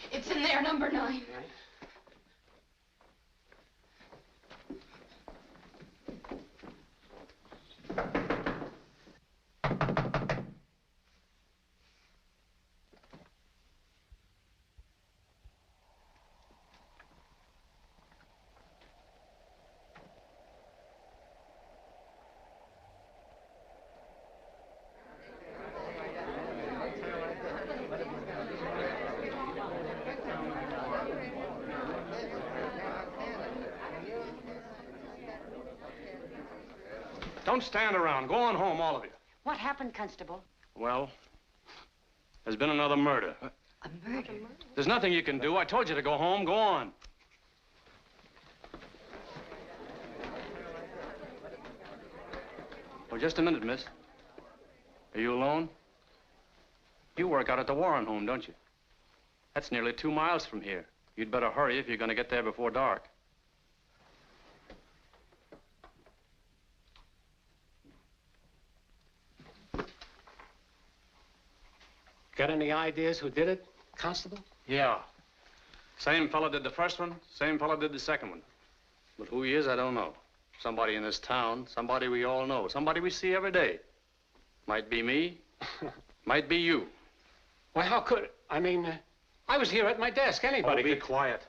It's in there, number 9. Right. Don't stand around. Go on home, all of you. What happened, Constable? Well, there's been another murder. A murder? There's nothing you can do. I told you to go home. Go on. Oh, just a minute, miss. Are you alone? You work out at the Warren home, don't you? That's nearly 2 miles from here. You'd better hurry if you're going to get there before dark. Got any ideas who did it, Constable? Yeah. Same fella did the first one, same fella did the second one. But who he is, I don't know. Somebody in this town, somebody we all know, somebody we see every day. Might be me, might be you. Why, how could... I mean, I was here at my desk. Anybody be could... quiet.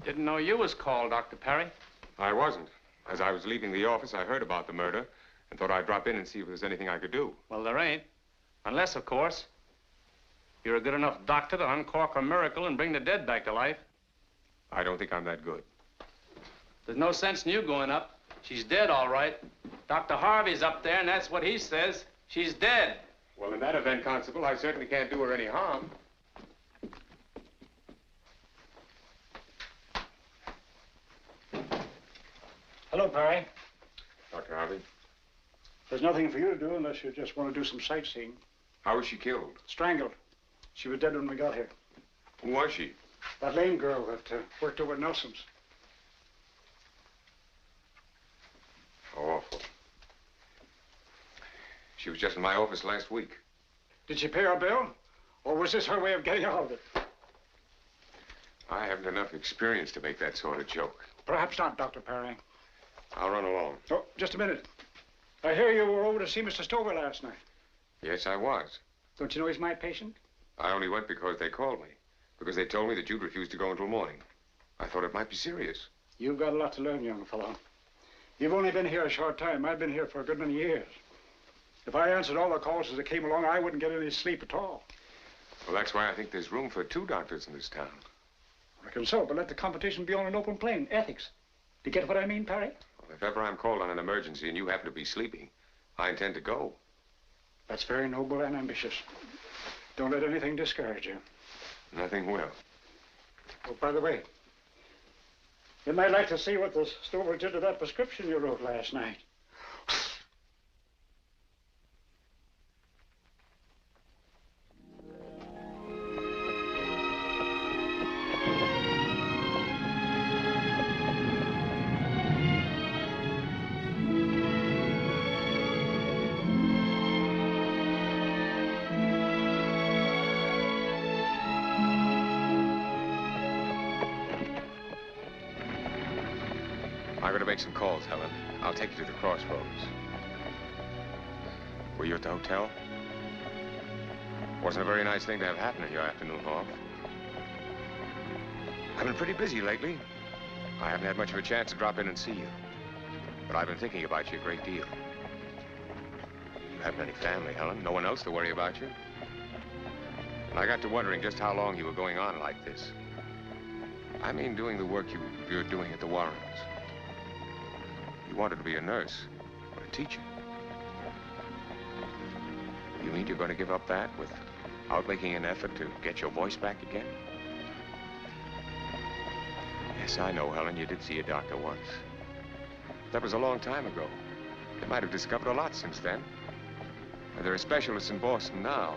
Didn't know you was called, Dr. Perry. I wasn't. As I was leaving the office, I heard about the murder and thought I'd drop in and see if there's anything I could do. Well, there ain't. Unless, of course, you're a good enough doctor to uncork a miracle and bring the dead back to life. I don't think I'm that good. There's no sense in you going up. She's dead, all right. Dr. Harvey's up there, and that's what he says. She's dead. Well, in that event, Constable, I certainly can't do her any harm. Hello, Perry. Dr. Harvey, There's nothing for you to do unless you just want to do some sightseeing. how was she killed? Strangled. She was dead when we got here. Who was she? That lame girl that worked over at Nelson's. How awful. She was just in my office last week. Did she pay her bill? Or was this her way of getting out of it? I haven't enough experience to make that sort of joke. Perhaps not, Dr. Perry. I'll run along. Oh, just a minute. I hear you were over to see Mr. Stover last night. Yes, I was. Don't you know he's my patient? I only went because they called me. Because they told me that you'd refused to go until morning. I thought it might be serious. You've got a lot to learn, young fellow. You've only been here a short time. I've been here for a good many years. If I answered all the calls as they came along, I wouldn't get any sleep at all. Well, that's why I think there's room for 2 doctors in this town. I reckon so, but let the competition be on an open plane. Ethics. Do you get what I mean, Perry? Well, if ever I'm called on an emergency and you happen to be sleeping, I intend to go. That's very noble and ambitious. Don't let anything discourage you. Nothing will. Oh, by the way, you might like to see what the Stover did to that prescription you wrote last night. I'm going to make some calls, Helen. I'll take you to the crossroads. Were you at the hotel? Wasn't a very nice thing to have happen in your afternoon off. I've been pretty busy lately. I haven't had much of a chance to drop in and see you. But I've been thinking about you a great deal. You haven't any family, Helen. No one else to worry about you. And I got to wondering just how long you were going on like this. I mean, doing the work you're doing at the Warrens. You wanted to be a nurse or a teacher. You mean you're going to give up that without making an effort to get your voice back again? Yes, I know, Helen, you did see a doctor once. That was a long time ago. They might have discovered a lot since then. And there are specialists in Boston now.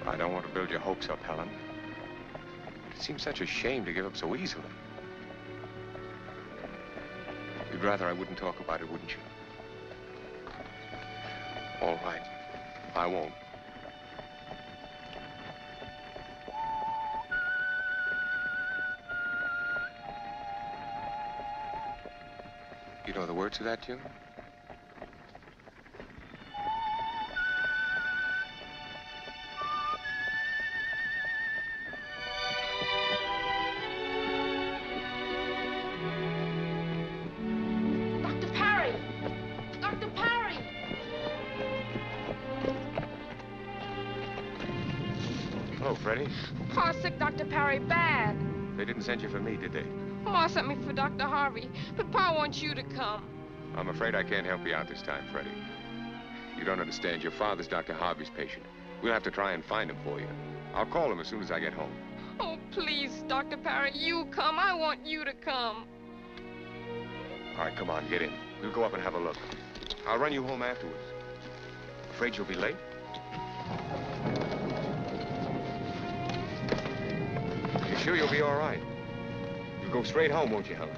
I don't want to build your hopes up, Helen. It seems such a shame to give up so easily. You'd rather I wouldn't talk about it, wouldn't you? All right. I won't. You know the words to that tune? Freddie? Pa's sick, Dr. Perry, bad. They didn't send you for me, did they? Ma sent me for Dr. Harvey, but Pa wants you to come. I'm afraid I can't help you out this time, Freddie. You don't understand. Your father's Dr. Harvey's patient. We'll have to try and find him for you. I'll call him as soon as I get home. Oh, please, Dr. Perry, you come. I want you to come. All right, come on, get in. We'll go up and have a look. I'll run you home afterwards. afraid you'll be late? You sure you'll be all right? You'll go straight home, won't you, Helen?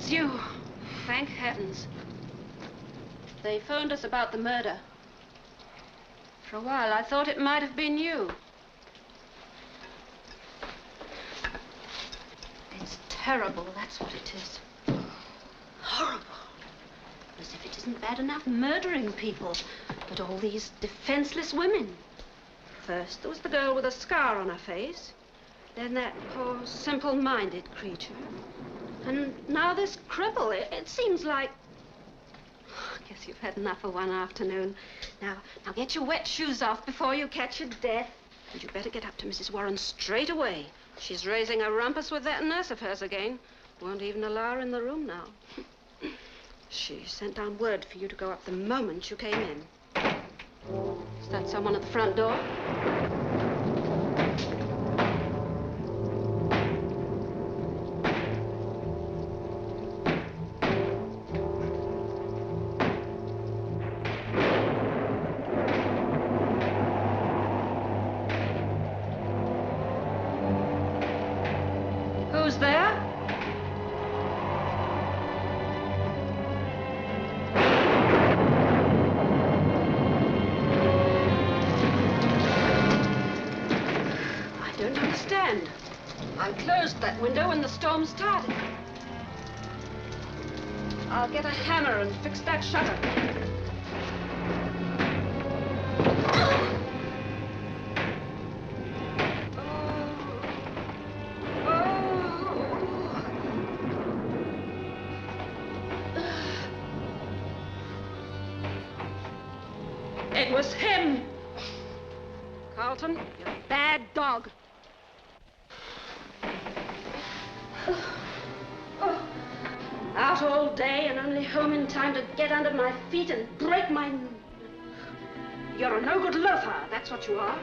You. Thank heavens. They phoned us about the murder. For a while, I thought it might have been you. It's terrible, that's what it is. Horrible. As if it isn't bad enough murdering people, but all these defenseless women. First, there was the girl with a scar on her face. Then that poor, simple-minded creature. And now this cripple. It seems like... I guess you've had enough for one afternoon. Now get your wet shoes off before you catch your death. And you better get up to Mrs. Warren straight away. She's raising a rumpus with that nurse of hers again. Won't even allow her in the room now. She sent down word for you to go up the moment you came in. Is that someone at the front door? Who's there? I don't understand. I closed that window when the storm started. I'll get a hammer and fix that shutter. It was him. Carlton, you're a bad dog. Out all day and only home in time to get under my feet and break my... You're a no-good loafer, that's what you are.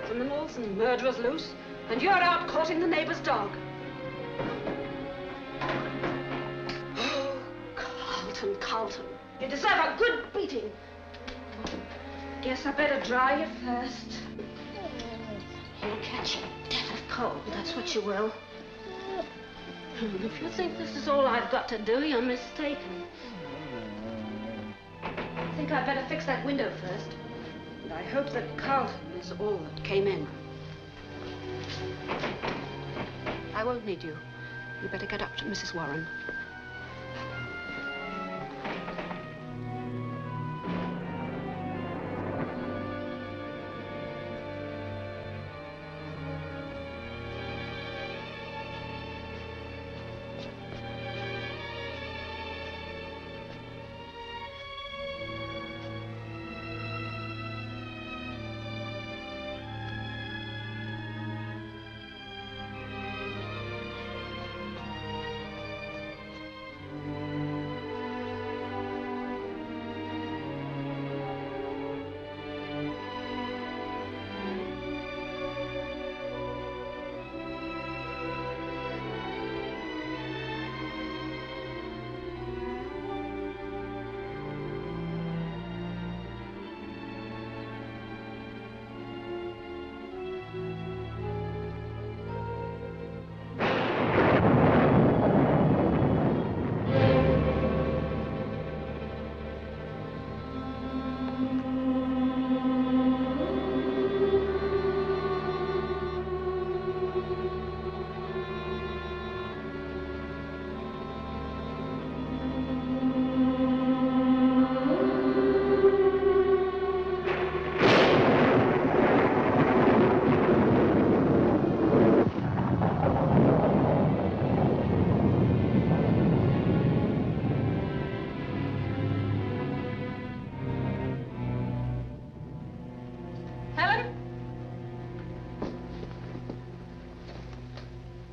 Criminals and murderers loose, and you're out courting the neighbor's dog. Oh, Carlton, Carlton, you deserve a good beating. Guess I better dry you first. You'll catch a death of cold, that's what you will. If you think this is all I've got to do, you're mistaken. I think I'd better fix that window first. And I hope that Carlton is all that came in. I won't need you. You better get up to Mrs. Warren.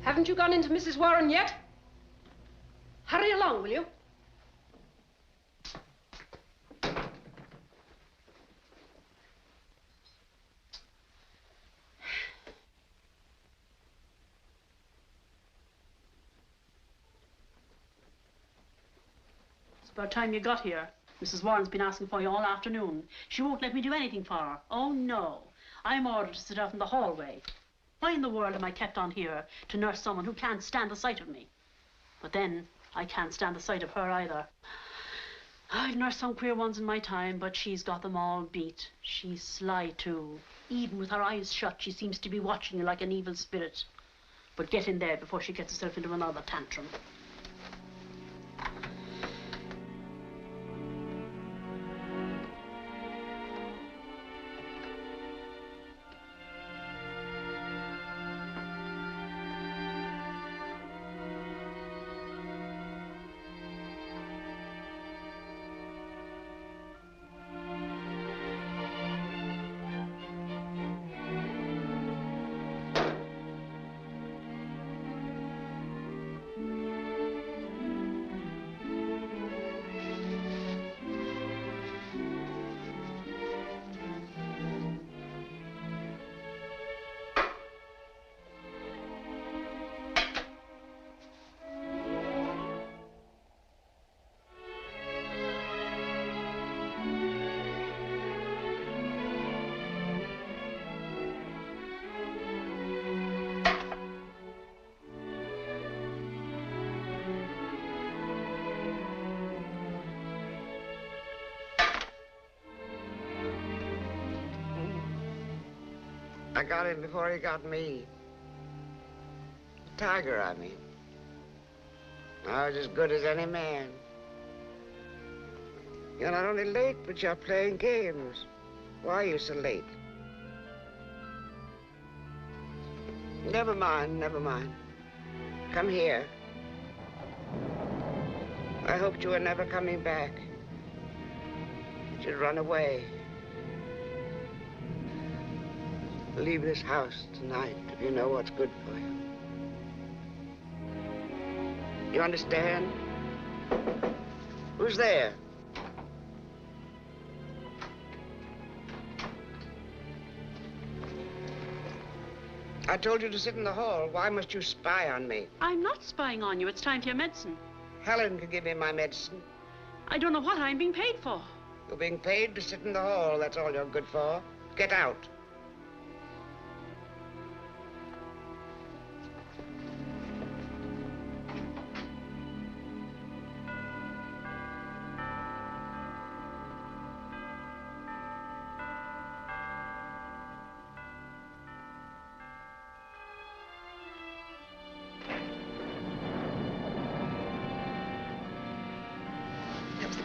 Haven't you gone into Mrs. Warren yet? Hurry along, will you? It's about time you got here. Mrs. Warren's been asking for you all afternoon. She won't let me do anything for her. Oh, no. I'm ordered to sit out in the hallway. Why in the world am I kept on here to nurse someone who can't stand the sight of me? But then, I can't stand the sight of her either. I've nursed some queer ones in my time, but she's got them all beat. She's sly, too. Even with her eyes shut, she seems to be watching you like an evil spirit. But get in there before she gets herself into another tantrum. I got him before he got me. Tiger, I mean. I was as good as any man. You're not only late, but you're playing games. Why are you so late? Never mind, never mind. Come here. I hoped you were never coming back. That you'd run away. Leave this house tonight if you know what's good for you. You understand? Who's there? I told you to sit in the hall. Why must you spy on me? I'm not spying on you. It's time for your medicine. Helen can give me my medicine. I don't know what I'm being paid for. You're being paid to sit in the hall. That's all you're good for. Get out.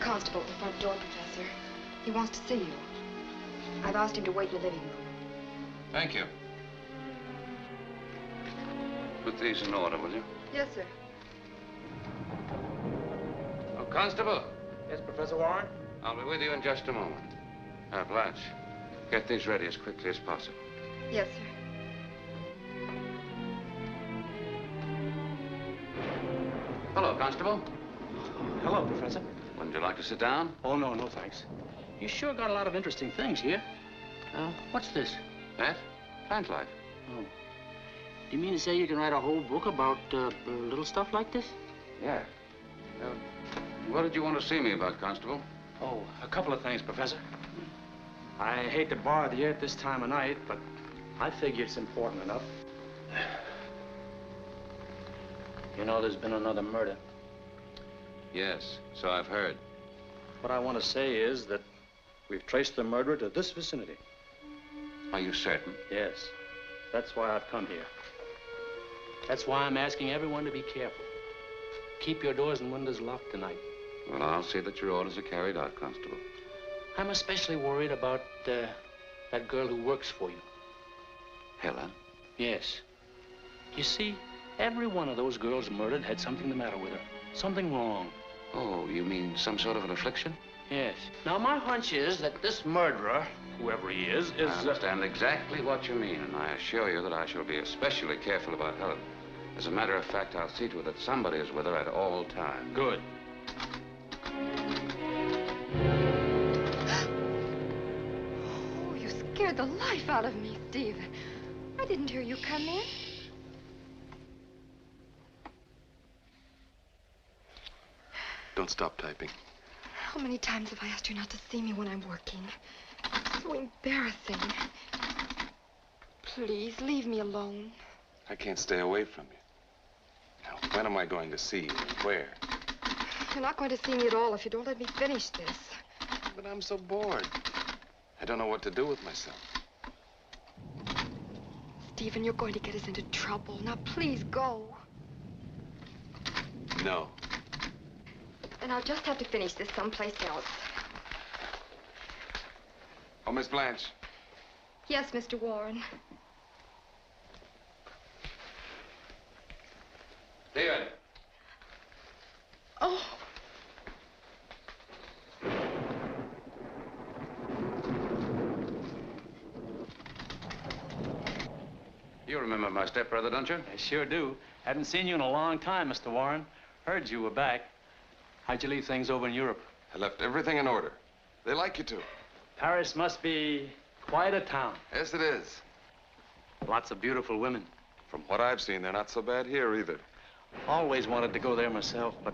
Constable at the front door, Professor. He wants to see you. I've asked him to wait in the living room. Thank you. Put these in order, will you? Yes, sir. Oh, Constable. Yes, Professor Warren? I'll be with you in just a moment. Blanche, get these ready as quickly as possible. Yes, sir. Hello, Constable. Hello, Professor. Wouldn't you like to sit down? Oh, no, no, thanks. You sure got a lot of interesting things here. What's this? That? Plant life. Oh. Do you mean to say you can write a whole book about little stuff like this? Yeah. What did you want to see me about, Constable? Oh, a couple of things, Professor. I hate to bother you at this time of night, but I figure it's important enough. You know, there's been another murder. Yes, so I've heard. What I want to say is that we've traced the murderer to this vicinity. Are you certain? Yes. That's why I've come here. That's why I'm asking everyone to be careful. Keep your doors and windows locked tonight. Well, I'll see that your orders are carried out, Constable. I'm especially worried about that girl who works for you. Helen? Yes. You see, every one of those girls murdered had something the matter with her. Something wrong. Oh, you mean some sort of an affliction? Yes. Now, my hunch is that this murderer, whoever he is... I understand exactly what you mean, and I assure you that I shall be especially careful about Helen. As a matter of fact, I'll see to it that somebody is with her at all times. Good. Oh, you scared the life out of me, Steve. I didn't hear you come in. Don't stop typing. How many times have I asked you not to see me when I'm working? It's so embarrassing. Please, leave me alone. I can't stay away from you. Now, when am I going to see you? Where? You're not going to see me at all if you don't let me finish this. But I'm so bored. I don't know what to do with myself. Stephen, you're going to get us into trouble. Now, please go. No. And I'll just have to finish this someplace else. Oh, Miss Blanche. Yes, Mr. Warren. David. Oh. You remember my stepbrother, don't you? I sure do. Haven't seen you in a long time, Mr. Warren. Heard you were back. How'd you leave things over in Europe? I left everything in order. They like you to. Paris must be quite a town. Yes, it is. Lots of beautiful women. From what I've seen, they're not so bad here either. Always wanted to go there myself, but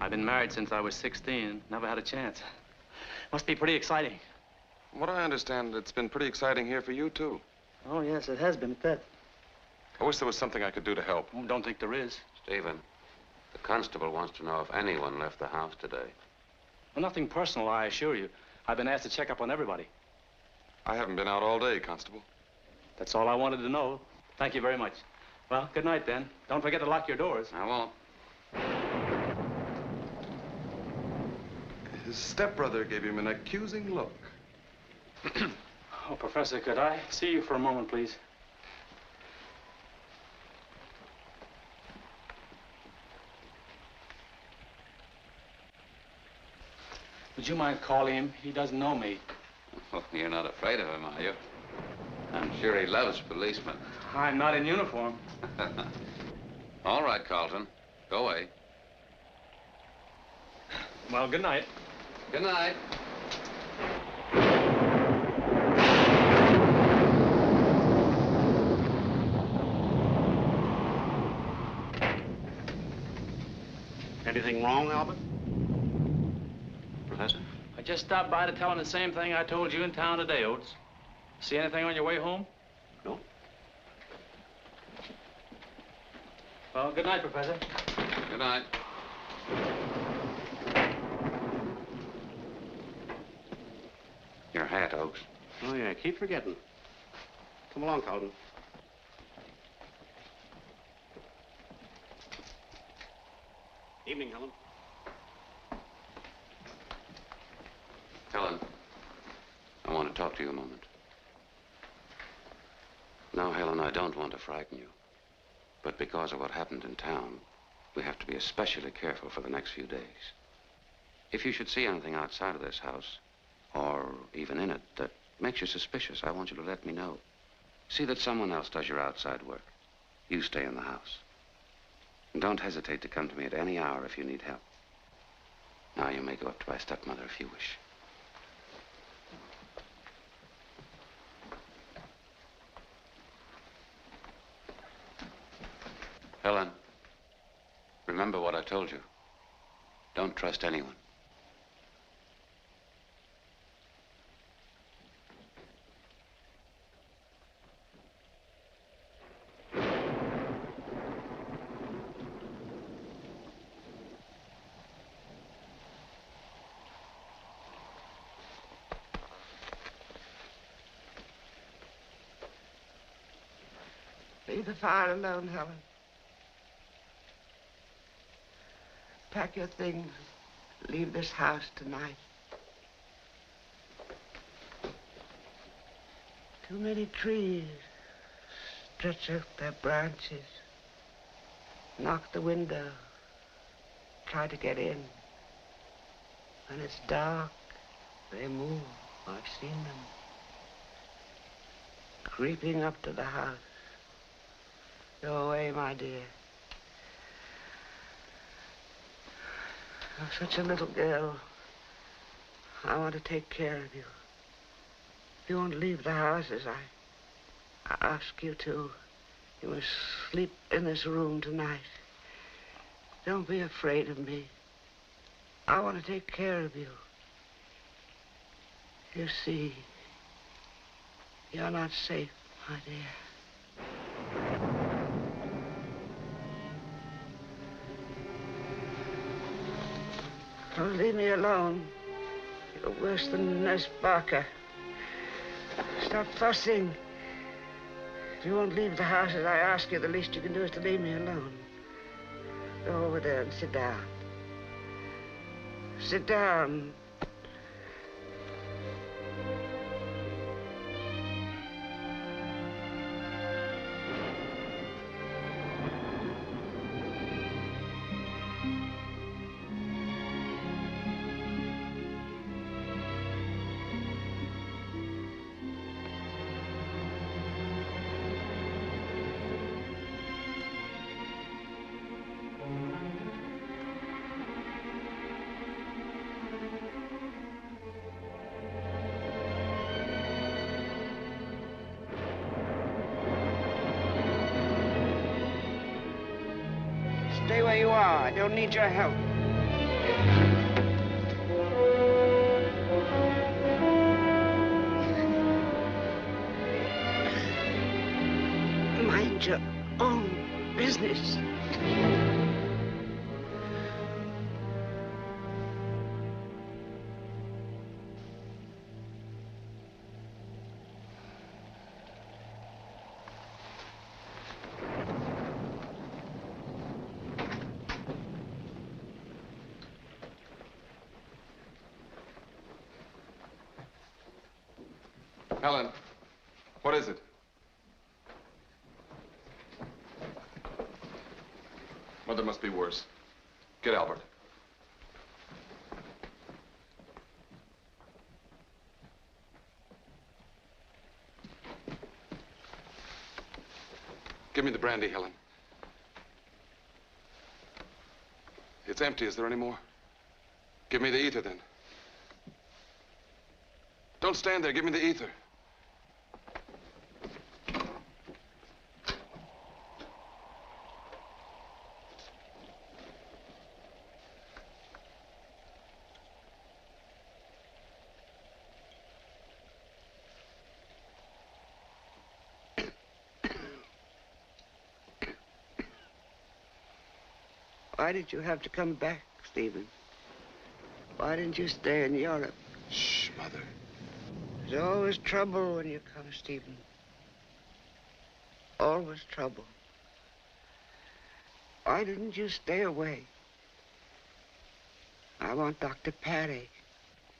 I've been married since I was 16. Never had a chance. Must be pretty exciting. From what I understand, it's been pretty exciting here for you, too. Oh, yes, it has been at that. I wish there was something I could do to help. Don't think there is. Stephen, the constable wants to know if anyone left the house today. Well, nothing personal, I assure you. I've been asked to check up on everybody. I haven't been out all day, Constable. That's all I wanted to know. Thank you very much. Well, good night, then. Don't forget to lock your doors. I won't. His stepbrother gave him an accusing look. Oh, Professor, could I see you for a moment, please? Would you mind calling him? He doesn't know me. Well, you're not afraid of him, are you? I'm sure he loves policemen. I'm not in uniform. All right, Carlton. Go away. Well, good night. Good night. Anything wrong, Albert? Professor? I just stopped by to tell him the same thing I told you in town today, Oates. See anything on your way home? No. Well, good night, Professor. Good night. Your hat, Oakes. Oh, yeah, keep forgetting. Come along, Carlton. Evening, Helen. Helen, I want to talk to you a moment. Now, Helen, I don't want to frighten you, but because of what happened in town, we have to be especially careful for the next few days. If you should see anything outside of this house, or even in it, that makes you suspicious, I want you to let me know. See that someone else does your outside work. You stay in the house. And don't hesitate to come to me at any hour if you need help. Now, you may go up to my stepmother if you wish. Helen, remember what I told you. Don't trust anyone. Leave the fire alone, Helen. Pack your things. Leave this house tonight. Too many trees stretch out their branches. Knock the window. Try to get in. When it's dark, they move. I've seen them. Creeping up to the house. Go away, my dear. You're such a little girl. I want to take care of you. If you won't leave the house as I ask you to, you must sleep in this room tonight. Don't be afraid of me. I want to take care of you. You see, you're not safe, my dear. Oh, leave me alone. You're worse than Nurse Barker. Stop fussing. If you won't leave the house as I ask you, the least you can do is to leave me alone. Go over there and sit down. Sit down. Stay where you are. I don't need your help. Mind your own business. Helen, what is it? Mother must be worse. Get Albert. Give me the brandy, Helen. It's empty. Is there any more? Give me the ether, then. Don't stand there. Give me the ether. Why did you have to come back, Stephen? Why didn't you stay in Europe? Shh, Mother. There's always trouble when you come, Stephen. Always trouble. Why didn't you stay away? I want Dr. Parry.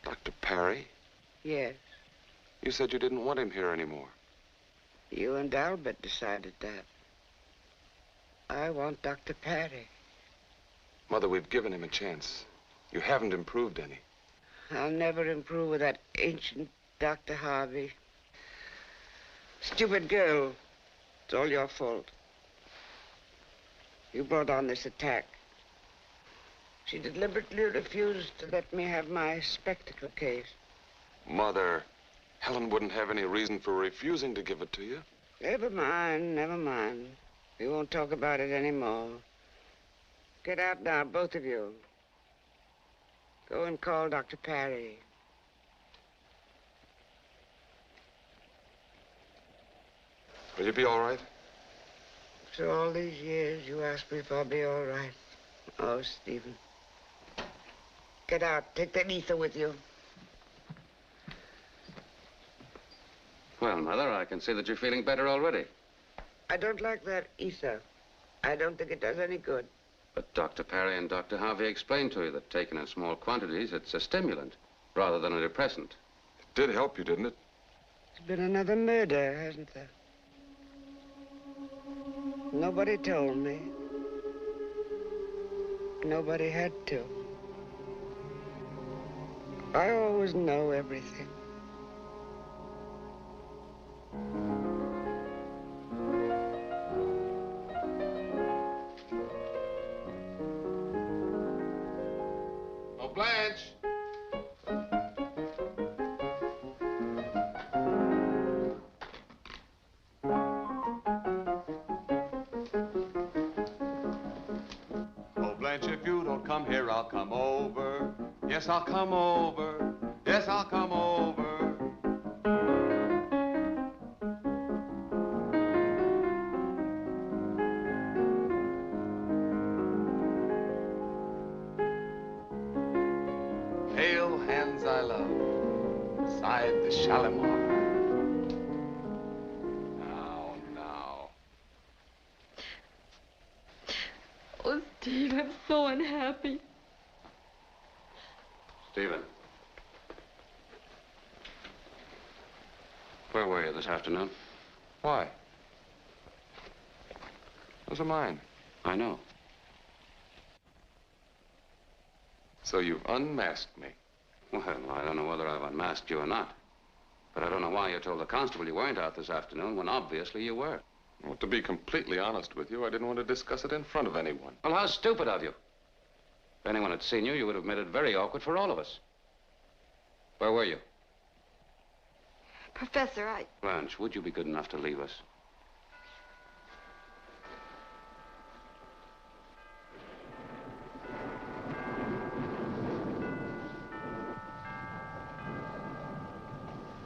Dr. Parry? Yes. You said you didn't want him here anymore. You and Albert decided that. I want Dr. Parry. Mother, we've given him a chance. You haven't improved any. I'll never improve with that ancient Dr. Harvey. Stupid girl. It's all your fault. You brought on this attack. She deliberately refused to let me have my spectacle case. Mother, Helen wouldn't have any reason for refusing to give it to you. Never mind, never mind. We won't talk about it anymore. Get out now, both of you. Go and call Dr. Parry. Will you be all right? After all these years, you ask me if I'll be all right. Oh, Stephen. Get out. Take that ether with you. Well, Mother, I can see that you're feeling better already. I don't like that ether. I don't think it does any good. But Dr. Parry and Dr. Harvey explained to you that taken in small quantities, it's a stimulant rather than a depressant. It did help you, didn't it? There's been another murder, hasn't there? Nobody told me. Nobody had to. I always know everything. Blanche. Oh, Blanche, if you don't come here, I'll come over. Yes, I'll come over. Yes, I'll come over. Pale hands I love, beside the Shalimar. Now. Oh, Steve, I'm so unhappy. Stephen. Where were you this afternoon? Why? Those are mine. I know. So you've unmasked me. Well, I don't know whether I've unmasked you or not. But I don't know why you told the constable you weren't out this afternoon when obviously you were. Well, to be completely honest with you, I didn't want to discuss it in front of anyone. Well, how stupid of you. If anyone had seen you, you would have made it very awkward for all of us. Where were you? Professor, Blanche, would you be good enough to leave us?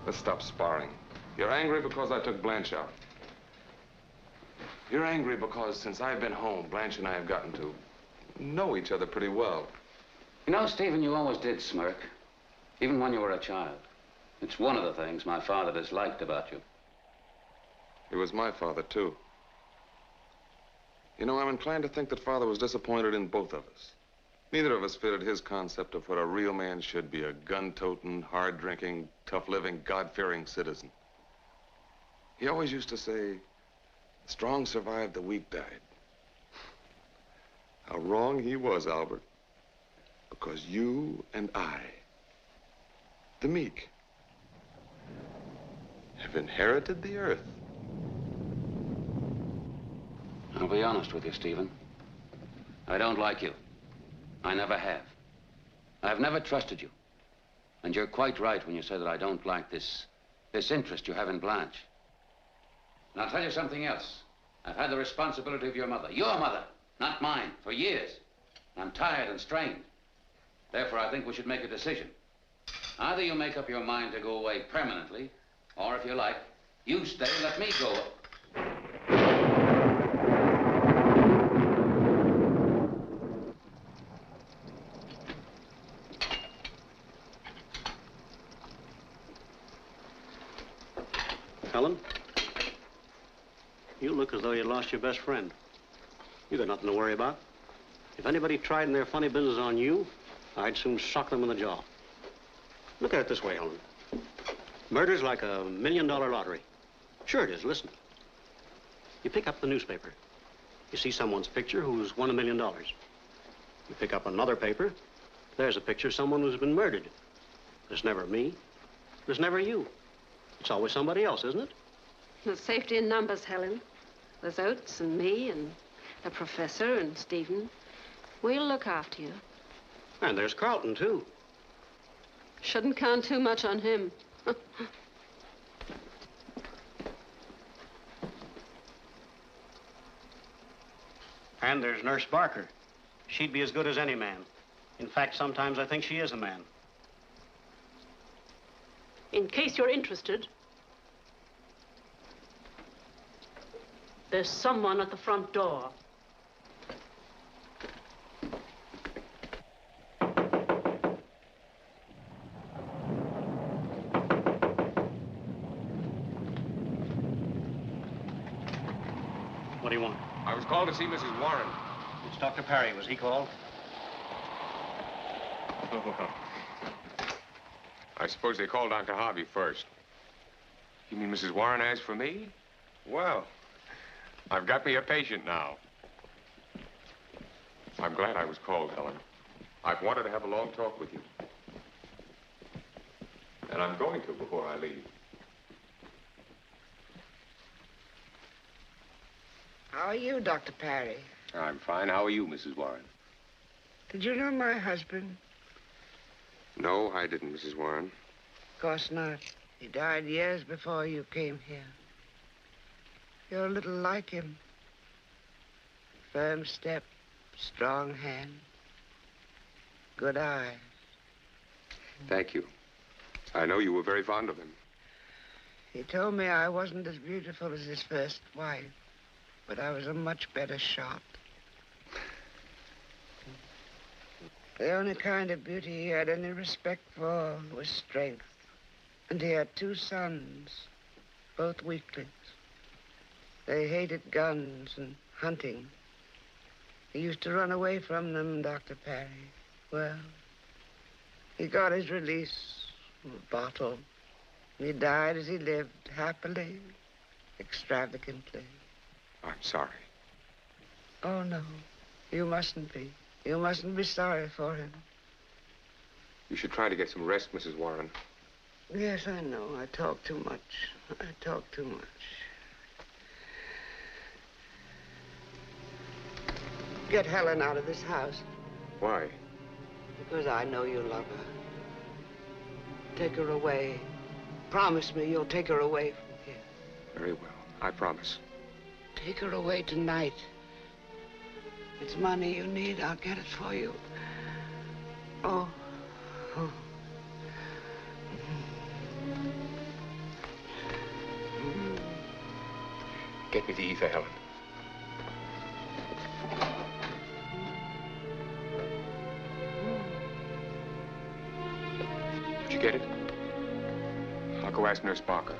Let's stop sparring. You're angry because I took Blanche out. You're angry because since I've been home, Blanche and I have gotten to know each other pretty well. You know, Stephen, you always did smirk, even when you were a child. It's one of the things my father disliked about you. He was my father, too. You know, I'm inclined to think that Father was disappointed in both of us. Neither of us fitted his concept of what a real man should be, a gun-toting, hard-drinking, tough-living, God-fearing citizen. He always used to say, the strong survived, the weak died. How wrong he was, Albert. Because you and I, the meek, have inherited the earth. I'll be honest with you, Stephen. I don't like you. I never have. I've never trusted you. And you're quite right when you say that I don't like this interest you have in Blanche. And I'll tell you something else. I've had the responsibility of your mother, not mine, for years. I'm tired and strained. Therefore, I think we should make a decision. Either you make up your mind to go away permanently, or if you like, you stay and let me go. Helen, you look as though you lost your best friend. You got nothing to worry about. If anybody tried in their funny business on you, I'd soon sock them in the jaw. Look at it this way, Helen. Murder's like a $1 million lottery. Sure it is, listen. You pick up the newspaper. You see someone's picture who's won $1 million. You pick up another paper. There's a picture of someone who's been murdered. There's never me. There's never you. It's always somebody else, isn't it? There's safety in numbers, Helen. There's Oates and me and the professor and Stephen. We'll look after you. And there's Carlton, too. Shouldn't count too much on him. And there's Nurse Barker. She'd be as good as any man. In fact, sometimes I think she is a man. In case you're interested, there's someone at the front door. What do you want? I was called to see Mrs. Warren. It's Dr. Parry. Was he called? I suppose they called Dr. Harvey first. You mean Mrs. Warren asked for me? Well, I've got me a patient now. I'm glad I was called, Helen. I've wanted to have a long talk with you. And I'm going to before I leave. How are you, Dr. Parry? I'm fine. How are you, Mrs. Warren? Did you know my husband? No, I didn't, Mrs. Warren. Of course not. He died years before you came here. You're a little like him. Firm step, strong hand, good eye. Thank you. I know you were very fond of him. He told me I wasn't as beautiful as his first wife, but I was a much better shot. The only kind of beauty he had any respect for was strength. And he had 2 sons, both weaklings. They hated guns and hunting. He used to run away from them, Dr. Parry. Well, he got his release from a bottle. He died as he lived, happily, extravagantly. I'm sorry. Oh, no. You mustn't be. You mustn't be sorry for him. You should try to get some rest, Mrs. Warren. Yes, I know. I talk too much. I talk too much. Get Helen out of this house. Why? Because I know you love her. Take her away. Promise me you'll take her away from here. Very well. I promise. Take her away tonight. It's money you need. I'll get it for you. Oh. Oh. Get me the ether, Helen. Did you get it? I'll go ask Nurse Barker.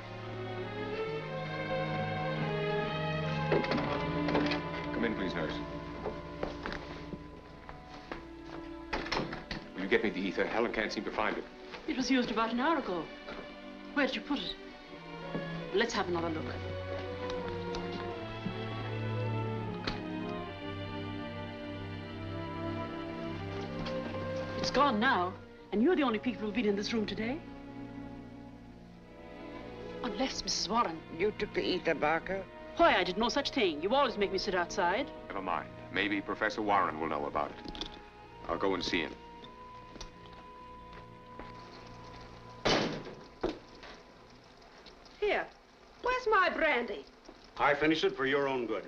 Come in, please, nurse. Will you get me the ether? Helen can't seem to find it. It was used about an hour ago. Where did you put it? Let's have another look. It's gone now, and you're the only people who've been in this room today. Unless Mrs. Warren. You took the ether, Barker? Why, I did no such thing. You always make me sit outside. Never mind. Maybe Professor Warren will know about it. I'll go and see him. Here, where's my brandy? I finished it for your own good.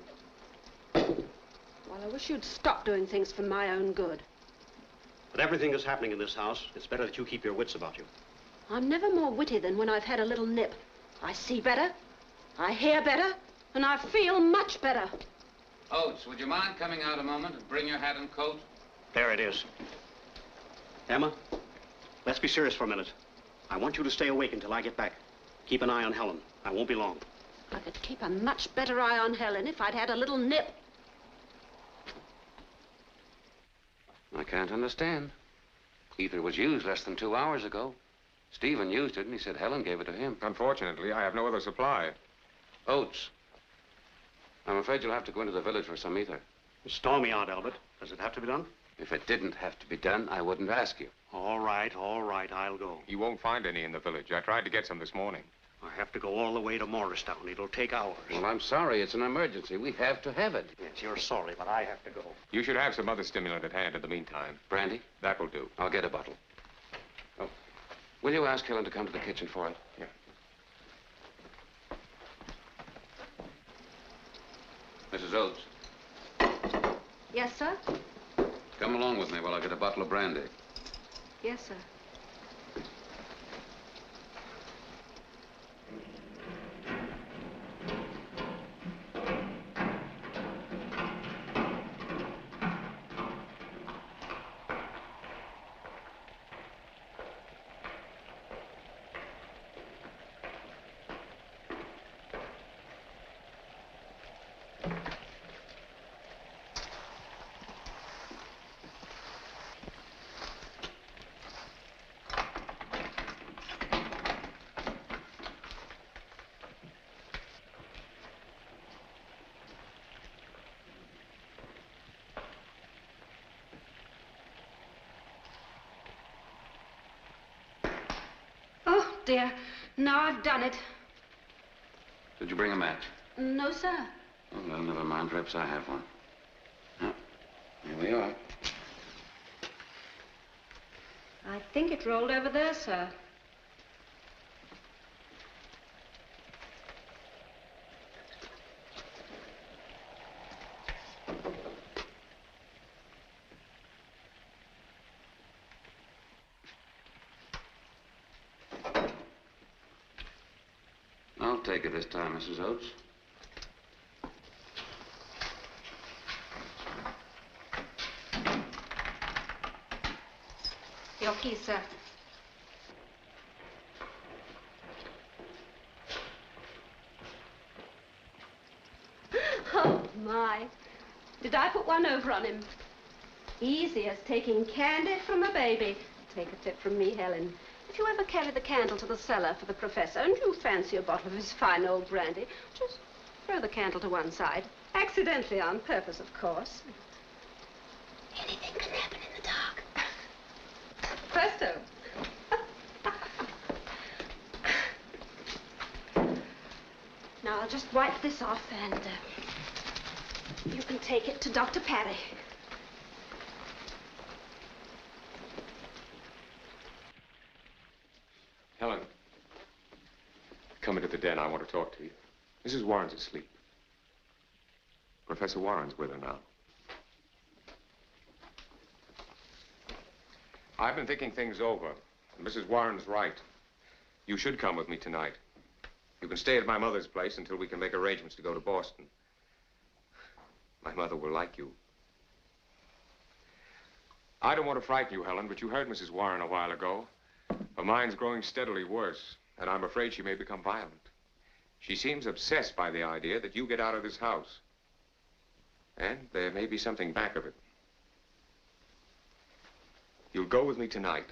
Well, I wish you'd stop doing things for my own good. With everything that's happening in this house, it's better that you keep your wits about you. I'm never more witty than when I've had a little nip. I see better, I hear better, and I feel much better. Oates, would you mind coming out a moment and bring your hat and coat? There it is. Emma, let's be serious for a minute. I want you to stay awake until I get back. Keep an eye on Helen. I won't be long. I could keep a much better eye on Helen if I'd had a little nip. I can't understand. Ether was used less than 2 hours ago. Stephen used it, and he said Helen gave it to him. Unfortunately, I have no other supply. Oates, I'm afraid you'll have to go into the village for some ether. Stormy out, Albert. Does it have to be done? If it didn't have to be done, I wouldn't ask you. All right, I'll go. You won't find any in the village. I tried to get some this morning. I have to go all the way to Morristown. It'll take hours. Well, I'm sorry. It's an emergency. We have to have it. Yes, you're sorry, but I have to go. You should have some other stimulant at hand in the meantime. Brandy? That will do. I'll get a bottle. Oh, will you ask Helen to come to the kitchen for it? Yeah. Mrs. Oates. Yes, sir? Come along with me while I get a bottle of brandy. Yes, sir. Dear, now I've done it. Did you bring a match? No, sir. Oh, well, never mind. Perhaps I have one. Now, here we are. I think it rolled over there, sir. I'll take it this time, Mrs. Oates. Your key, sir. Oh, my. Did I put one over on him? Easy as taking candy from a baby. Take a tip from me, Helen. If you ever carry the candle to the cellar for the professor and you fancy a bottle of his fine old brandy, just throw the candle to one side. Accidentally, on purpose, of course. Anything can happen in the dark. Presto. Now, I'll just wipe this off and you can take it to Dr. Parry. Helen, come into the den. I want to talk to you. Mrs. Warren's asleep. Professor Warren's with her now. I've been thinking things over, and Mrs. Warren's right. You should come with me tonight. You can stay at my mother's place until we can make arrangements to go to Boston. My mother will like you. I don't want to frighten you, Helen, but you heard Mrs. Warren a while ago. Her mind's growing steadily worse, and I'm afraid she may become violent. She seems obsessed by the idea that you get out of this house. And there may be something back of it. You'll go with me tonight.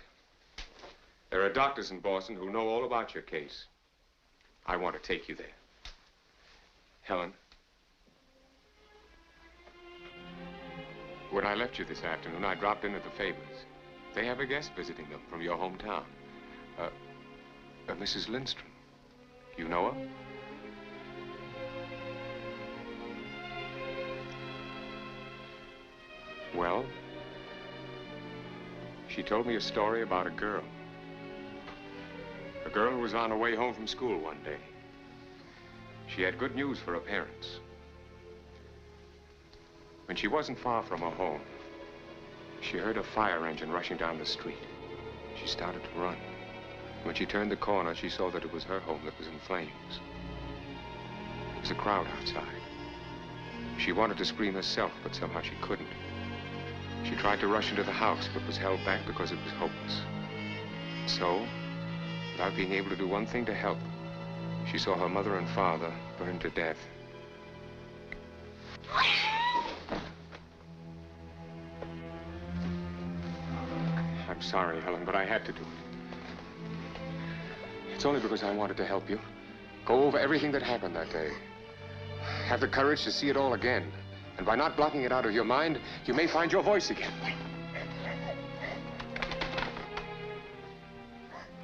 There are doctors in Boston who know all about your case. I want to take you there. Helen, when I left you this afternoon, I dropped in at the Fabers. They have a guest visiting them from your hometown. Mrs. Lindstrom. You know her? Well, she told me a story about a girl. A girl who was on her way home from school one day. She had good news for her parents. When she wasn't far from her home, she heard a fire engine rushing down the street. She started to run. When she turned the corner, she saw that it was her home that was in flames. There was a crowd outside. She wanted to scream herself, but somehow she couldn't. She tried to rush into the house, but was held back because it was hopeless. So, without being able to do one thing to help, she saw her mother and father burned to death. I'm sorry, Helen, but I had to do it. It's only because I wanted to help you. Go over everything that happened that day. Have the courage to see it all again. And by not blocking it out of your mind, you may find your voice again.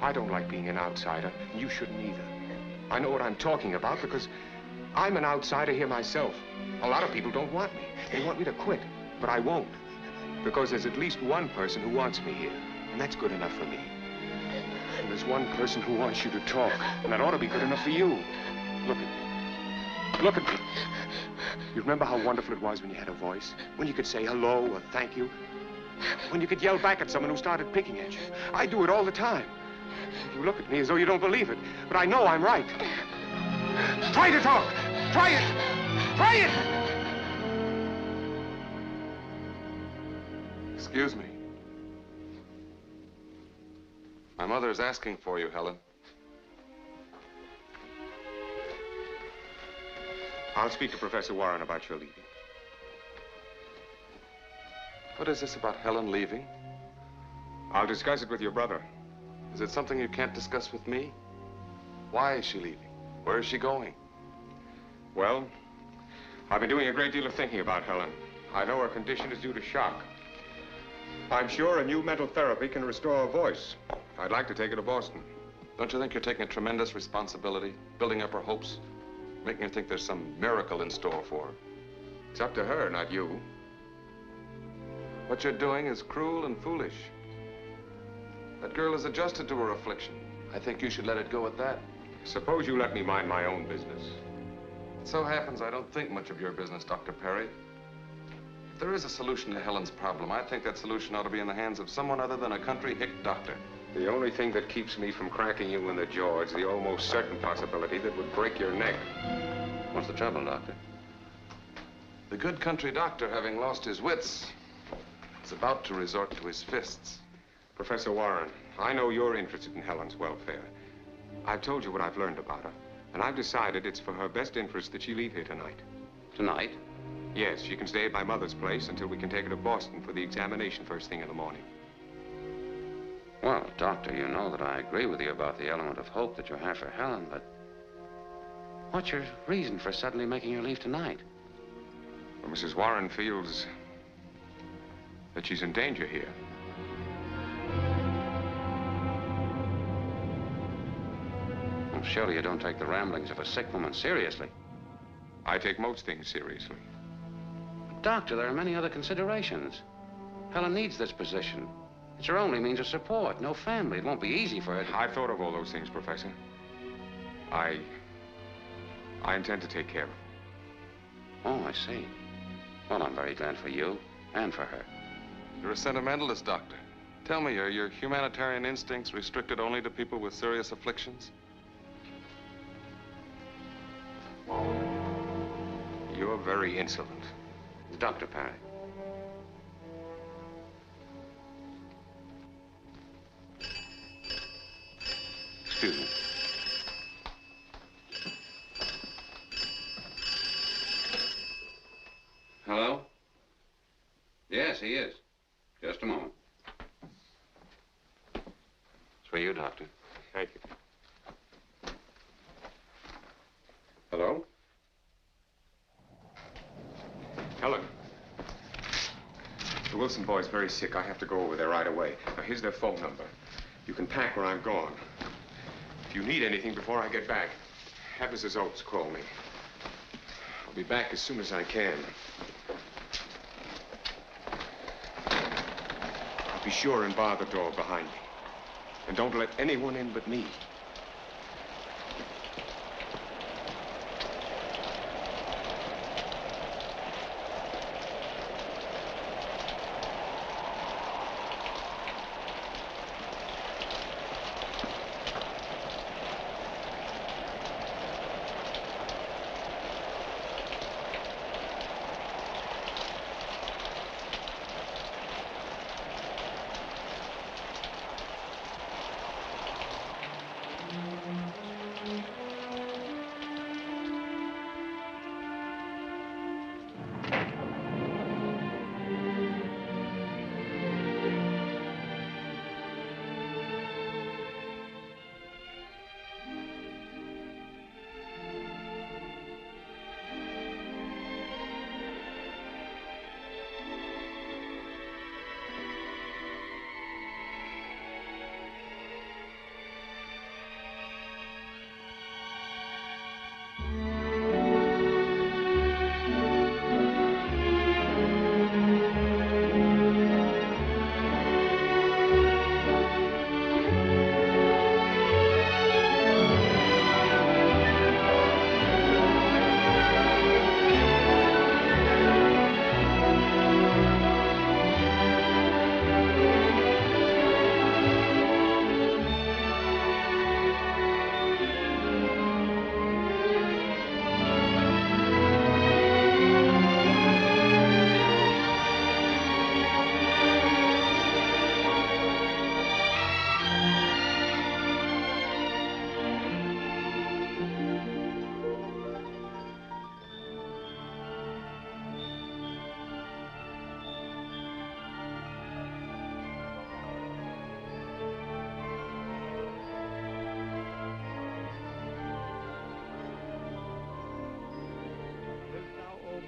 I don't like being an outsider, and you shouldn't either. I know what I'm talking about because I'm an outsider here myself. A lot of people don't want me. They want me to quit, but I won't. Because there's at least one person who wants me here, and that's good enough for me. And there's one person who wants you to talk, and that ought to be good enough for you. Look at me. Look at me. You remember how wonderful it was when you had a voice? When you could say hello or thank you? When you could yell back at someone who started picking at you? I do it all the time. You look at me as though you don't believe it, but I know I'm right. Try to talk! Try it! Try it! Excuse me. My mother is asking for you, Helen. I'll speak to Professor Warren about your leaving. What is this about Helen leaving? I'll discuss it with your brother. Is it something you can't discuss with me? Why is she leaving? Where is she going? Well, I've been doing a great deal of thinking about Helen. I know her condition is due to shock. I'm sure a new mental therapy can restore her voice. I'd like to take her to Boston. Don't you think you're taking a tremendous responsibility, building up her hopes, making her think there's some miracle in store for her? It's up to her, not you. What you're doing is cruel and foolish. That girl is adjusted to her affliction. I think you should let it go at that. Suppose you let me mind my own business. It so happens I don't think much of your business, Dr. Perry. If there is a solution to Helen's problem, I think that solution ought to be in the hands of someone other than a country hick doctor. The only thing that keeps me from cracking you in the jaw is the almost certain possibility that would break your neck. What's the trouble, Doctor? The good country doctor, having lost his wits, is about to resort to his fists. Professor Warren, I know you're interested in Helen's welfare. I've told you what I've learned about her, and I've decided it's for her best interest that she leave here tonight. Tonight? Yes, she can stay at my mother's place until we can take her to Boston for the examination first thing in the morning. Well, Doctor, you know that I agree with you about the element of hope that you have for Helen, but what's your reason for suddenly making her leave tonight? Well, Mrs. Warren feels that she's in danger here. Well, surely you don't take the ramblings of a sick woman seriously. I take most things seriously. Doctor, there are many other considerations. Helen needs this position. It's her only means of support. No family. It won't be easy for her to... I've thought of all those things, Professor. I intend to take care of her. Oh, I see. Well, I'm very glad for you and for her. You're a sentimentalist, Doctor. Tell me, are your humanitarian instincts restricted only to people with serious afflictions? You're very insolent. Dr. Perry. Excuse me. Hello? Yes, he is. Just a moment. It's for you, Doctor. Thank you. Hello? Helen. The Wilson boy's very sick. I have to go over there right away. Now, here's their phone number. You can pack when I'm gone. If you need anything before I get back, have Mrs. Oates call me. I'll be back as soon as I can. Be sure and bar the door behind me. And don't let anyone in but me.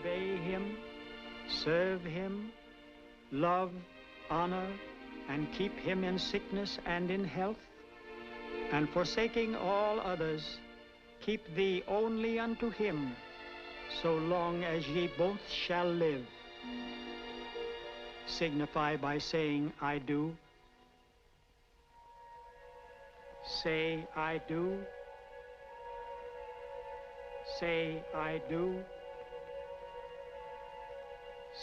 Obey him, serve him, love, honor, and keep him in sickness and in health, and forsaking all others, keep thee only unto him, so long as ye both shall live. Signify by saying, I do. Say, I do. Say, I do.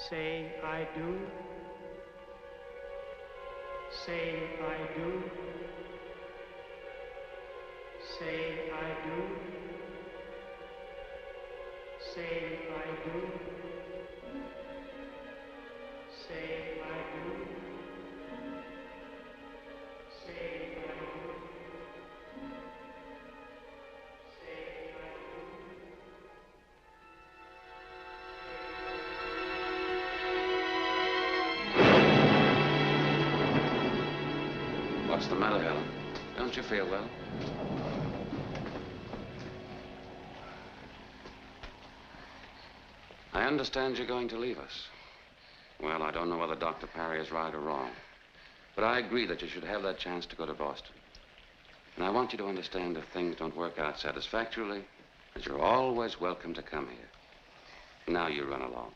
Say, I do. Say, I do. Say, I do. Say, I do. Say, I do. Say, I do. What's the matter, Helen? Don't you feel well? I understand you're going to leave us. Well, I don't know whether Dr. Parry is right or wrong, but I agree that you should have that chance to go to Boston. And I want you to understand if things don't work out satisfactorily, that you're always welcome to come here. Now you run along.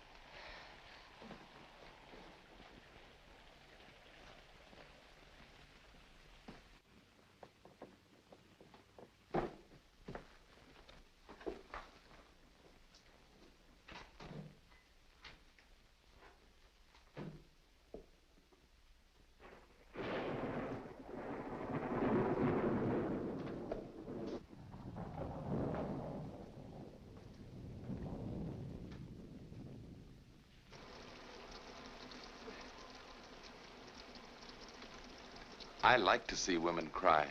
I like to see women cry.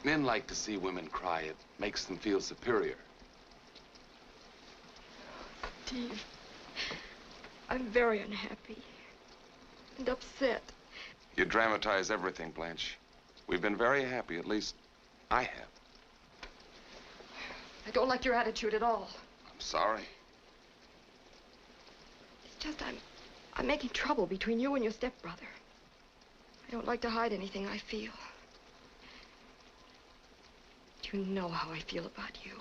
Men like to see women cry. It makes them feel superior. Steve, I'm very unhappy and upset. You dramatize everything, Blanche. We've been very happy, at least I have. I don't like your attitude at all. I'm sorry. Just I'm making trouble between you and your stepbrother. I don't like to hide anything I feel. You know how I feel about you.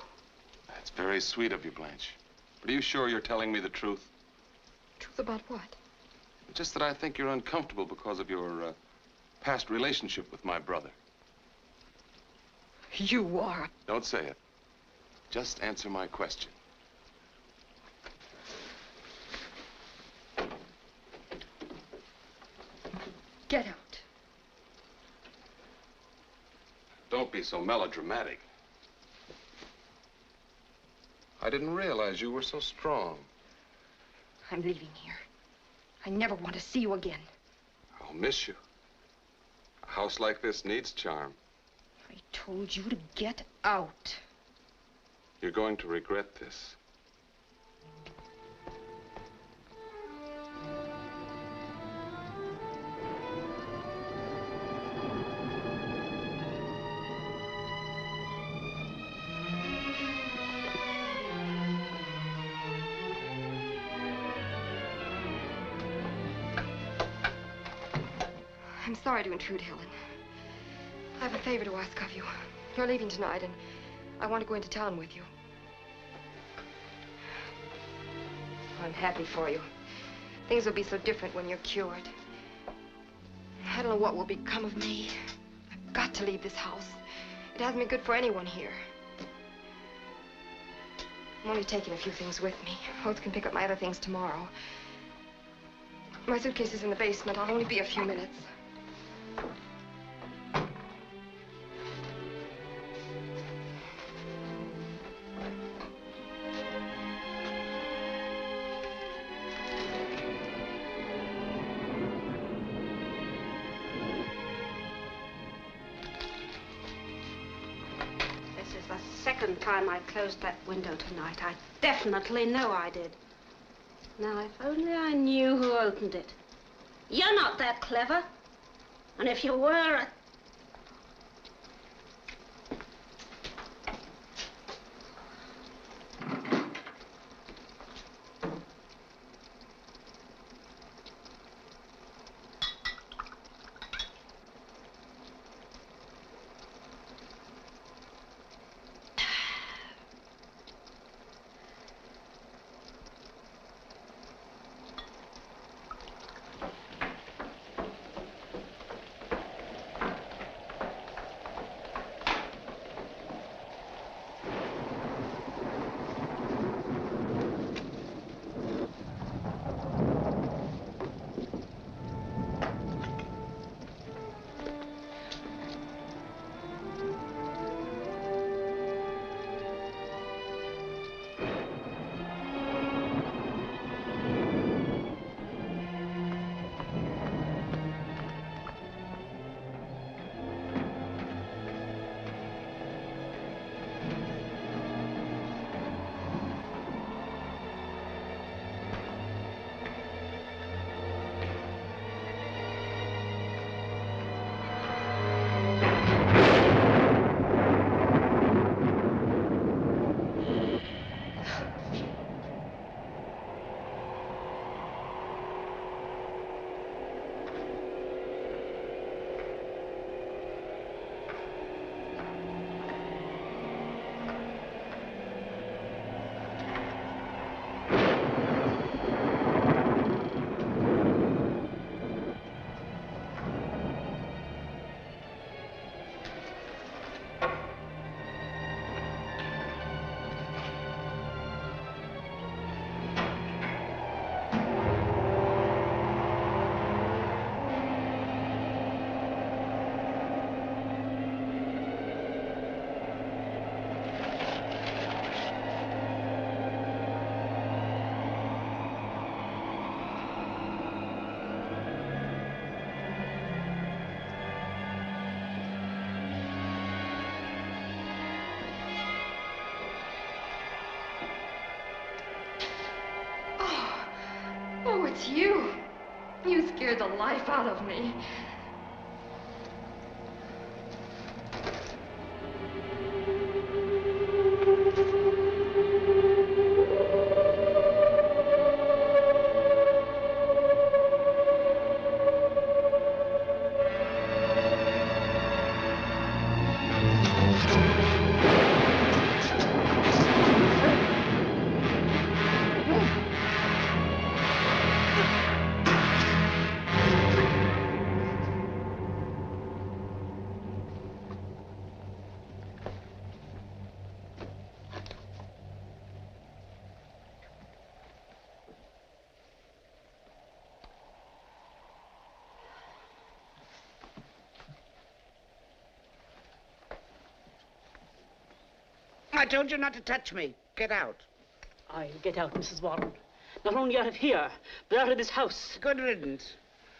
That's very sweet of you, Blanche. But are you sure you're telling me the truth? Truth about what? Just that I think you're uncomfortable because of your past relationship with my brother. You are. Don't say it. Just answer my question. Get out. Don't be so melodramatic. I didn't realize you were so strong. I'm leaving here. I never want to see you again. I'll miss you. A house like this needs charm. I told you to get out. You're going to regret this. I'm sorry to intrude, Helen. I have a favor to ask of you. You're leaving tonight, and I want to go into town with you. I'm happy for you. Things will be so different when you're cured. I don't know what will become of me. I've got to leave this house. It hasn't been good for anyone here. I'm only taking a few things with me. Oates can pick up my other things tomorrow. My suitcase is in the basement. I'll only be a few minutes. Time I closed that window tonight. I definitely know I did. Now, if only I knew who opened it. You're not that clever. And if you were, It's you. You scared the life out of me. I told you not to touch me. Get out. I'll get out, Mrs. Warren. Not only out of here, but out of this house. Good riddance.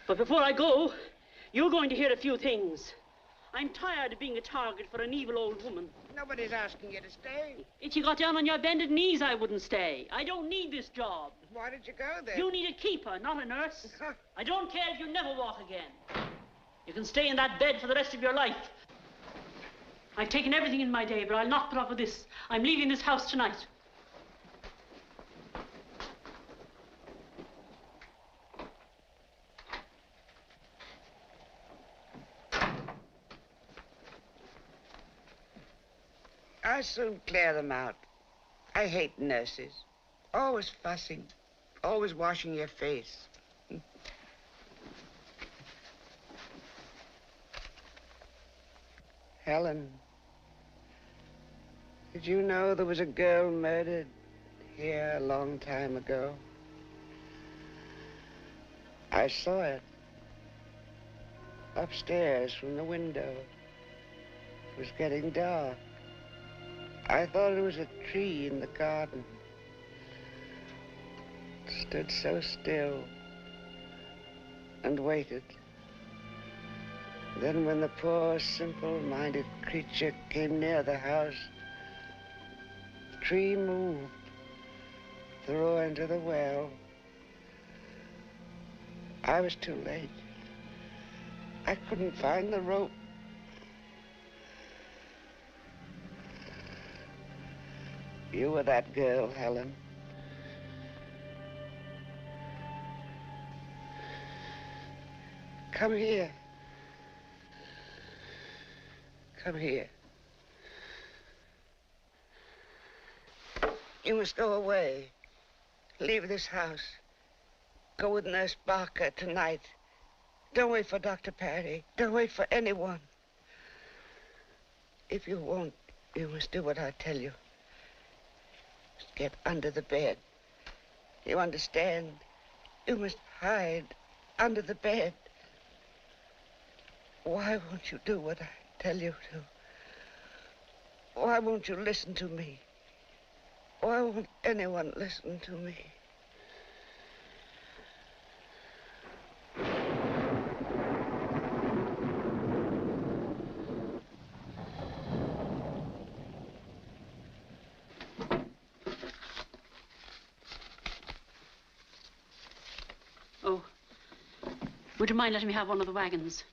But before I go, you're going to hear a few things. I'm tired of being a target for an evil old woman. Nobody's asking you to stay. If you got down on your bended knees, I wouldn't stay. I don't need this job. Why did you go then? You need a keeper, not a nurse. I don't care if you never walk again. You can stay in that bed for the rest of your life. I've taken everything in my day, but I'll not put up with this. I'm leaving this house tonight. I soon clear them out. I hate nurses. Always fussing. Always washing your face. Helen, did you know there was a girl murdered here a long time ago? I saw it upstairs from the window. It was getting dark. I thought it was a tree in the garden. It stood so still and waited. Then when the poor, simple-minded creature came near the house, the tree moved, threw her into the well. I was too late. I couldn't find the rope. You were that girl, Helen. Come here. Come here. You must go away. Leave this house. Go with Nurse Barker tonight. Don't wait for Dr. Perry. Don't wait for anyone. If you won't, you must do what I tell you. Just get under the bed. You understand? You must hide under the bed. Why won't you do what I tell you to? Why won't you listen to me? Why won't anyone listen to me? Oh, would you mind letting me have one of the wagons?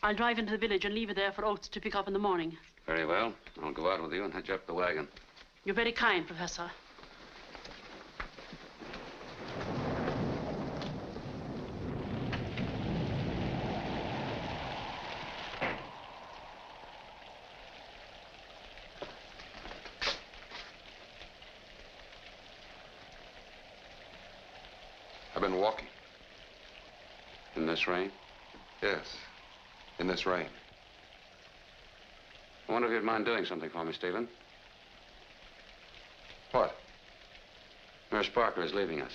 I'll drive into the village and leave it there for Oates to pick up in the morning. Very well. I'll go out with you and hitch up the wagon. You're very kind, Professor. I've been walking. In this rain? Yes, in this rain. I wonder if you'd mind doing something for me, Stephen. What? Nurse Parker is leaving us.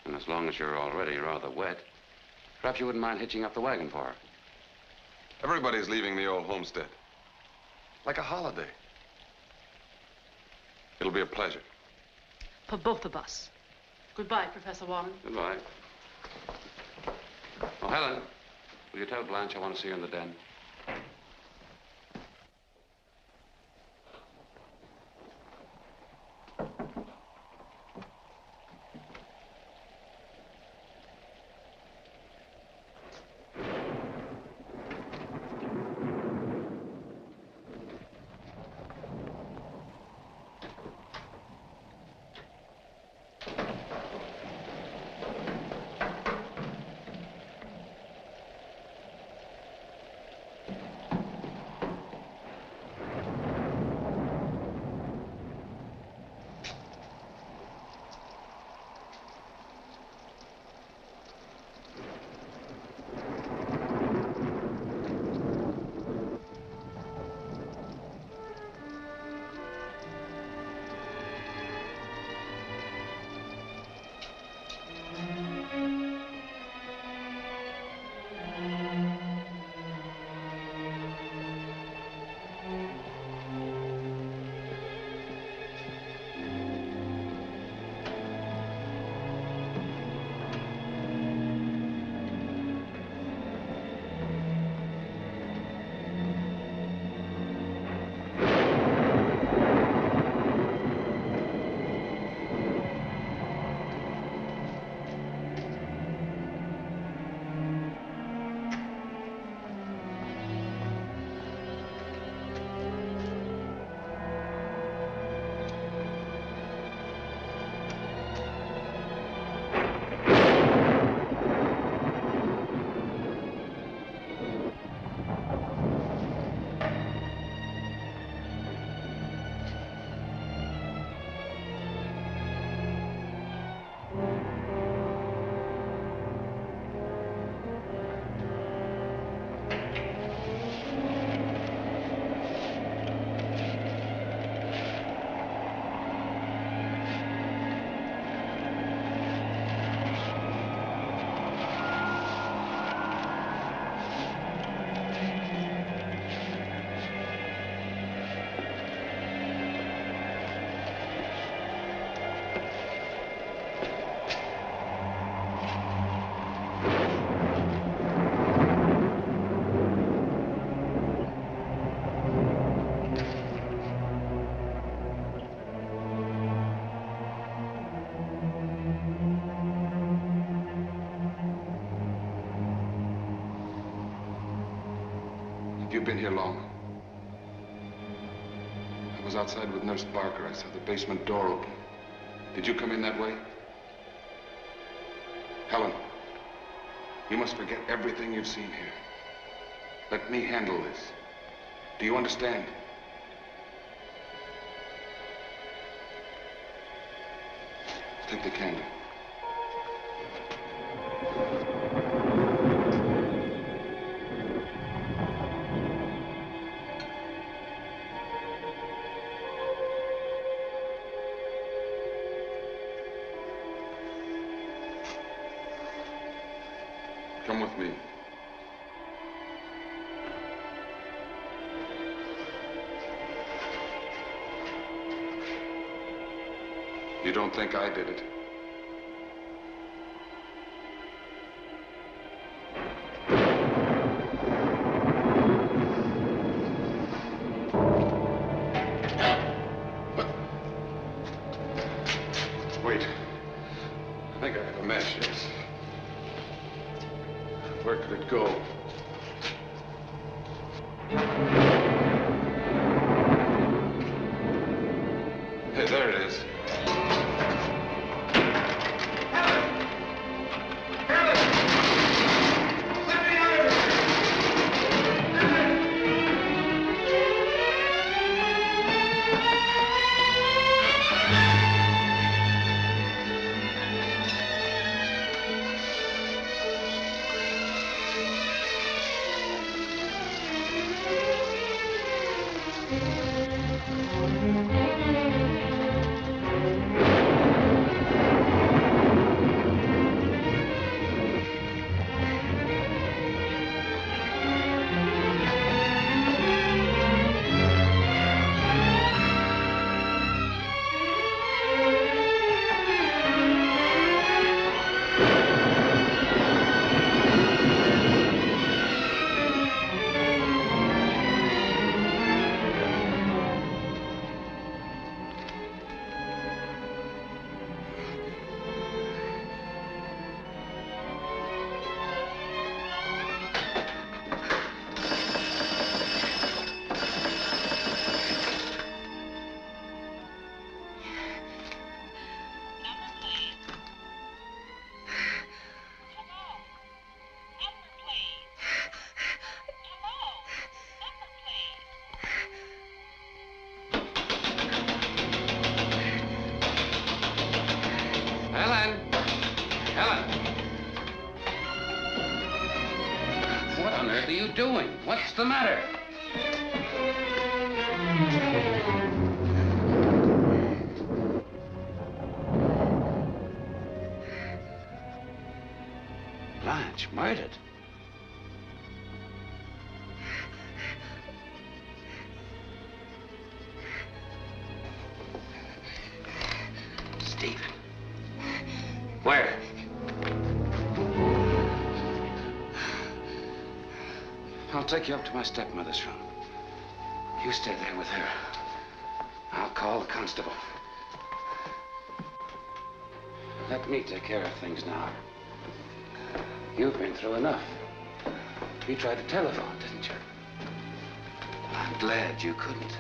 And as long as you're already rather wet, perhaps you wouldn't mind hitching up the wagon for her. Everybody's leaving the old homestead. Like a holiday. It'll be a pleasure. For both of us. Goodbye, Professor Warren. Goodbye. Oh, Helen, will you tell Blanche I want to see her in the den? You've been here long. I was outside with Nurse Barker. I saw the basement door open. Did you come in that way? Helen, you must forget everything you've seen here. Let me handle this. Do you understand? Take the candle. Come with me. You don't think I did it? Wait. I think I have a match, yes. Where could it go? Hey, there it is. What's the matter? Blanche, murdered? Stephen. Where? I'll take you up to my stepmother's room. You stay there with her. I'll call the constable. Let me take care of things now. You've been through enough. You tried to telephone, didn't you? I'm glad you couldn't.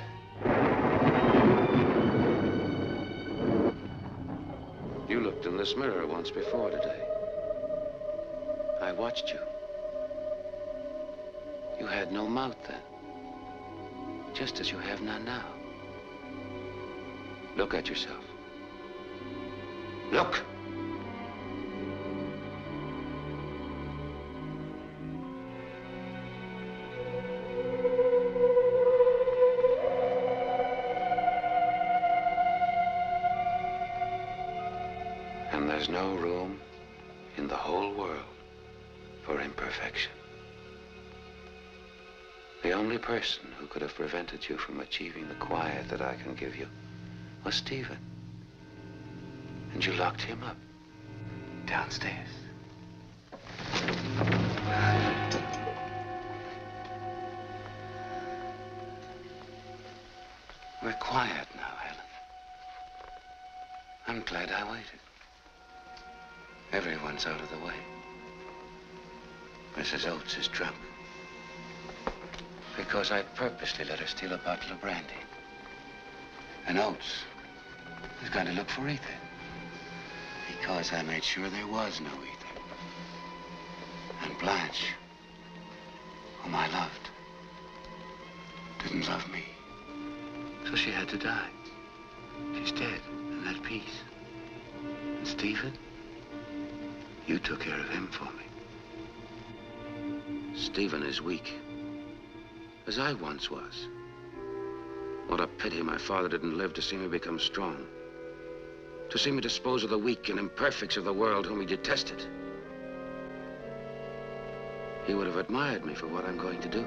You looked in this mirror once before today. I watched you. You had no mouth then, just as you have none now. Look at yourself. Look! And there's no room in the whole world for imperfection. The only person who could have prevented you from achieving the quiet that I can give you was Stephen. And you locked him up downstairs. We're quiet now, Helen. I'm glad I waited. Everyone's out of the way. Mrs. Oates is drunk. Because I purposely let her steal a bottle of brandy. And Oates was going to look for Ethel. Because I made sure there was no Ethel. And Blanche, whom I loved, didn't love me. So she had to die. She's dead, and at peace. And Stephen, you took care of him for me. Stephen is weak, as I once was. What a pity my father didn't live to see me become strong. To see me dispose of the weak and imperfects of the world whom he detested. He would have admired me for what I'm going to do.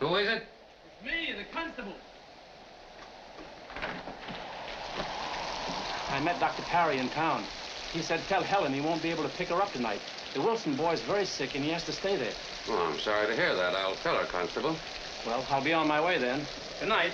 Who is it? It's me, the constable. I met Dr. Parry in town. He said tell Helen he won't be able to pick her up tonight. The Wilson boy's very sick and he has to stay there. Oh, I'm sorry to hear that. I'll tell her, Constable. Well, I'll be on my way then. Good night.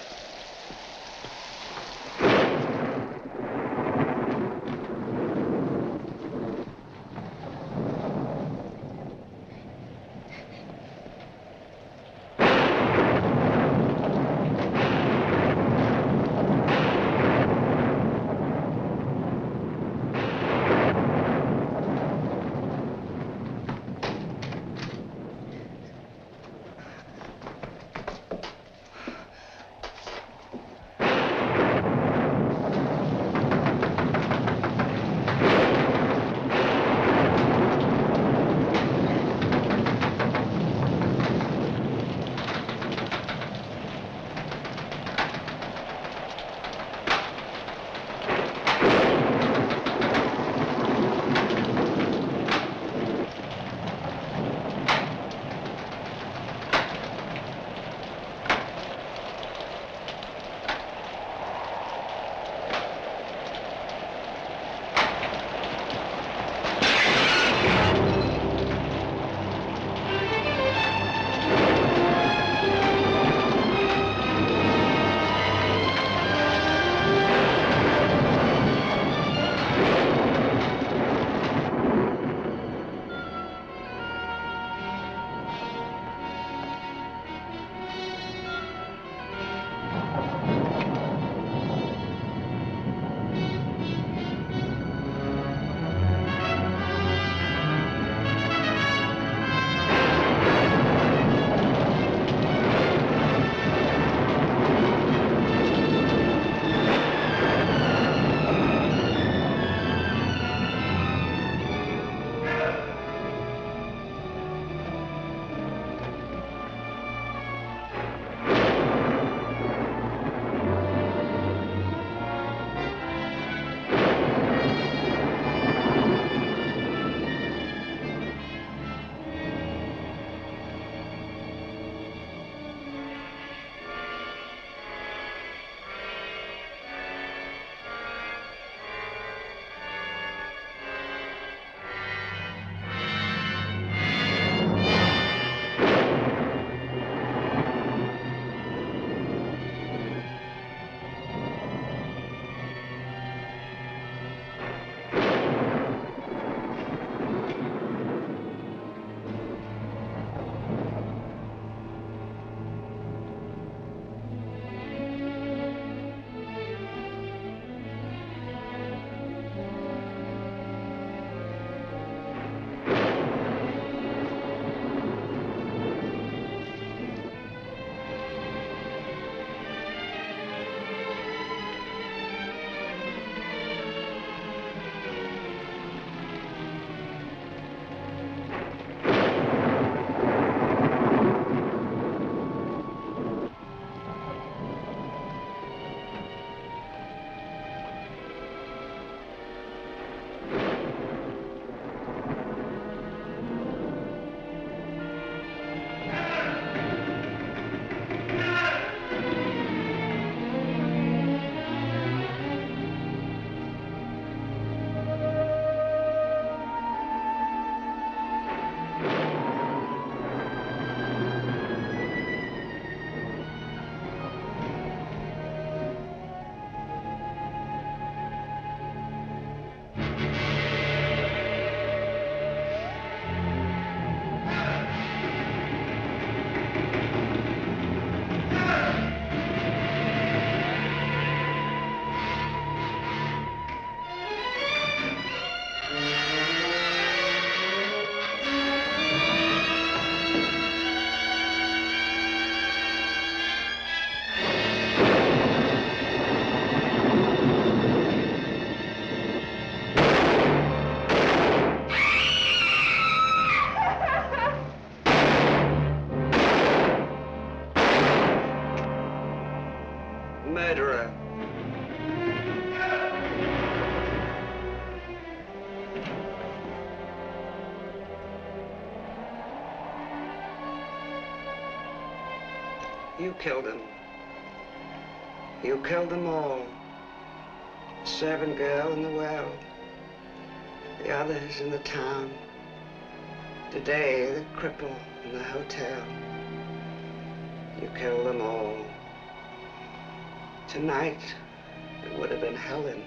You killed them. You killed them all. The servant girl in the well. The others in the town. Today, the cripple in the hotel. You killed them all. Tonight, it would have been Helen.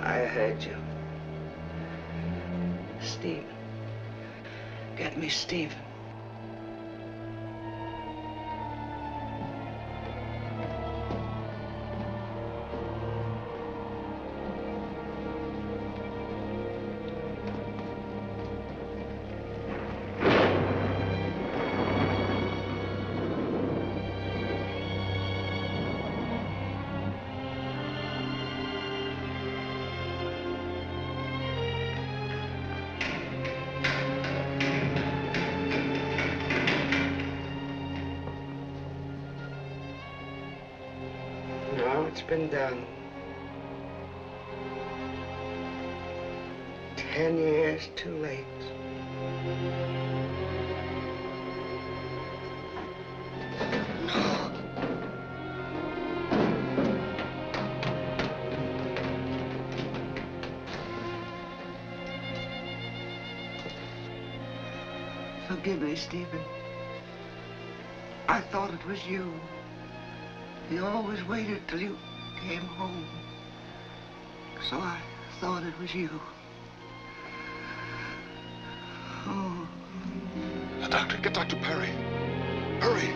I heard you. Stephen. Get me Stephen. It's been done. 10 years too late. No. Forgive me, Stephen. I thought it was you. You always waited till you came home. So I thought it was you. Oh. The doctor, get Dr. Perry. Hurry.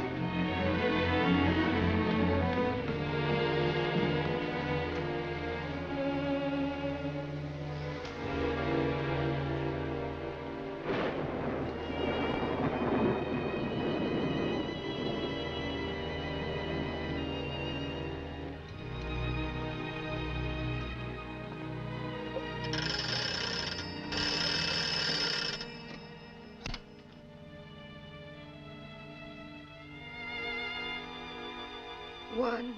One,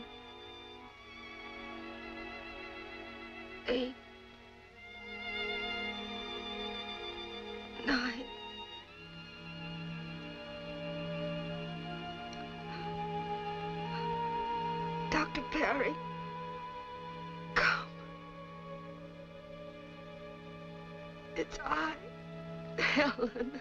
8, 9. Dr. Perry, come. It's I, Helen.